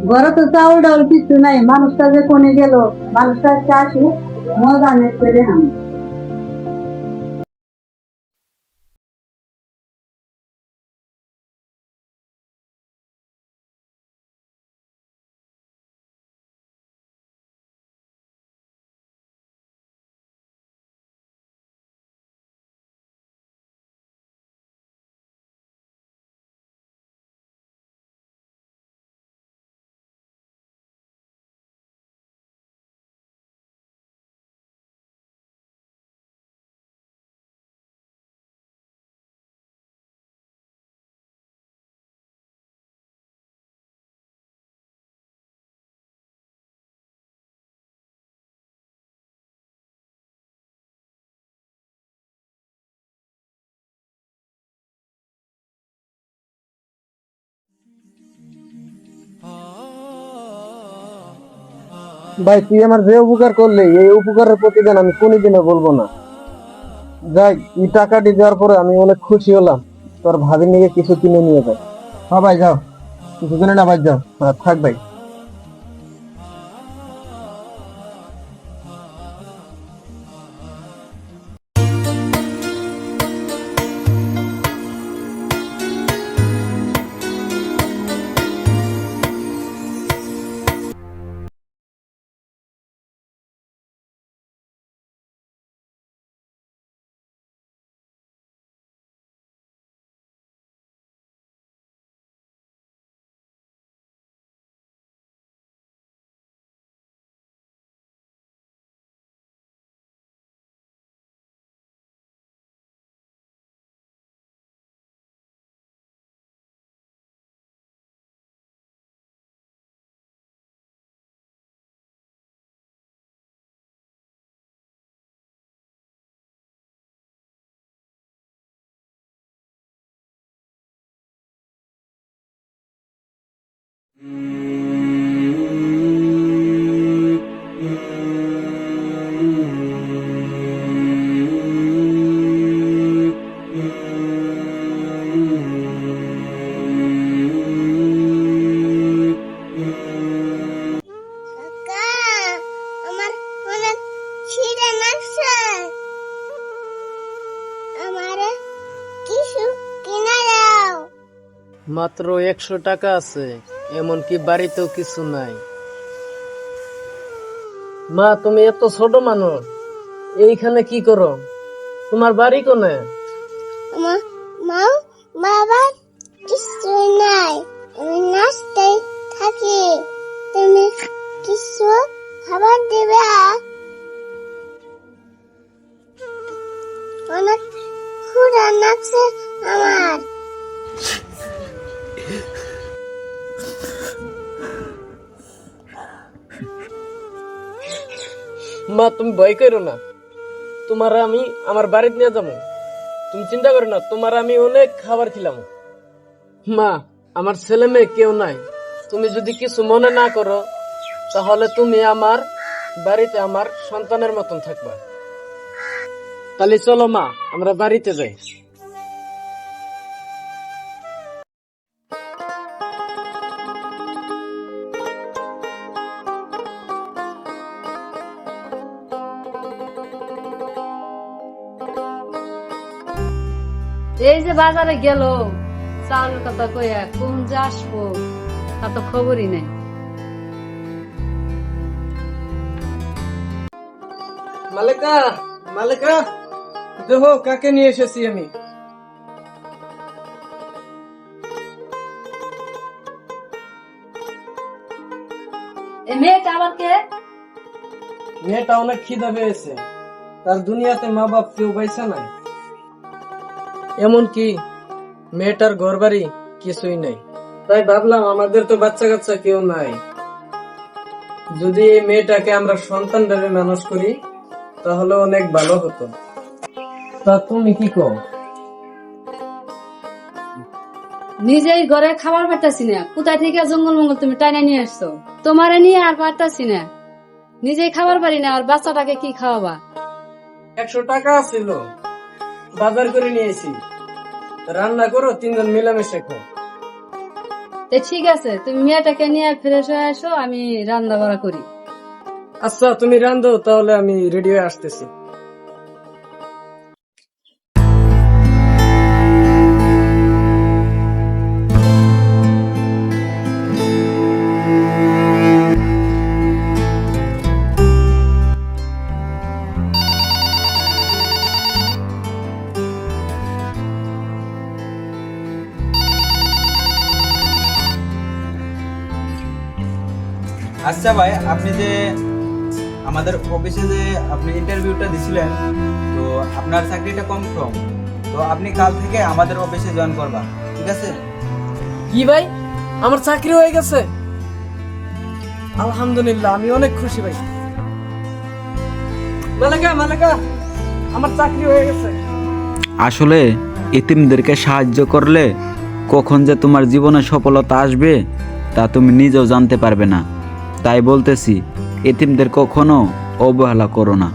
ঘরে তো চাউল ডাউল কিছু নাই, মানুষটা যে কোনে গেল, মানুষটা চাষি মজা নেই করে আমি। ভাই তুই আমার যে উপকার করলি এই উপকারের প্রতিদান আমি কোনোদিনও বলবো না। যাই, এই টাকাটি দেওয়ার পরে আমি অনেক খুশি হলাম। তোর ভাবি নিয়ে কিছু কিনে নিয়ে যাই। হ্যাঁ ভাই যাও, কিছু কিনে না ভাই যাও। হ্যাঁ থাক ভাই। কাকা, আমার অনেক খিদে লাগছে। আমারে কিছু কিনে দাও। মাত্র 100 টাকা আছে, এমনকি বাড়িতেও কিছু নাই। মা, তুমি এত ছোট মানুষ, এইখানে কি করো? তোমার বাড়ি কোনে? আমার মা বাবা কিছু নাই, আমি নাচতে থাকি। তুমি কিছু খাবার দেবে? অনেক ক্ষুধা লাগছে আমার। মা, তুমি ভয় করো না, তোমার আমি আমার বাড়িতে নিয়ে যাবো। তুমি চিন্তা করো না, তোমার আমি অনেক খাবার খিলাম। মা, আমার ছেলে মেয়ে কেউ নাই, তুমি যদি কিছু মনে না করো তাহলে তুমি আমার বাড়িতে আমার সন্তানের মতন থাকবা। তাহলে চলো মা, আমরা বাড়িতে যাই। এই যে বাজারে গেল চাউলের কথা কইয়া, কোন যে আসবো তা তো খবরই নেই। মালিকা, মালিকা, দেখো কাকে নিয়ে এসেছি আমি। এ মেয়েটা আবার কে? মেয়েটা অনেক খিদা পেয়েছে, তার দুনিয়াতে মা বাপ কেউ বাইসা নাই, এমনকি মেয়েটার ঘর বাড়ি কিছুই নাই। তাই ভাবলাম আমাদের তো বাচ্চা কাচ্চা কেউ নাই, যদি এই মেয়েটাকে আমরা সন্তান ভেবে মানুষ করি তাহলে অনেক ভালো হতো। তা তুমি কি কও? নিজেই ঘরে খাবার পাইতাছি না, কোথায় থেকে জঙ্গল মঙ্গল তুমি টাইনা নিয়ে আসছো? তোমারে নিয়ে আর পারতাছি না, নিজেই খাবার পারি না, আর বাচ্চাটাকে কি খাওয়াবা? 100 টাকা ছিল, বাজার করে নিয়েছি, রান্না করো, তিনজন মিলামিশে খাও। তো ঠিক আছে, তুমি মেয়েটাকে নিয়ে ফ্রেশ হয়ে আসো, আমি রান্না বাড়া করি। আচ্ছা তুমি রান্ধো, তাহলে আমি রেডি হয়ে আসতেছি। আচ্ছা ভাই, আপনি যে আমাদের অফিসে যে আপনি ইন্টারভিউটা দিছিলেন, তো আপনার চাকরিটা কনফার্ম। তো আপনি কাল থেকে আমাদের অফিসে জয়েন করবা, ঠিক আছে? কি ভাই, আমার চাকরি হয়ে গেছে? আলহামদুলিল্লাহ, আমি অনেক খুশি ভাই। মালাকা মালাকা, আমার চাকরি হয়ে গেছে। আসলে এতিমদেরকে সাহায্য করলে কখন যে তোমার জীবনে সফলতা আসবে তা তুমি নিজেও জানতে পারবে না। তাই বলতেছি, এতিমদের কখনো অবহেলা করো না।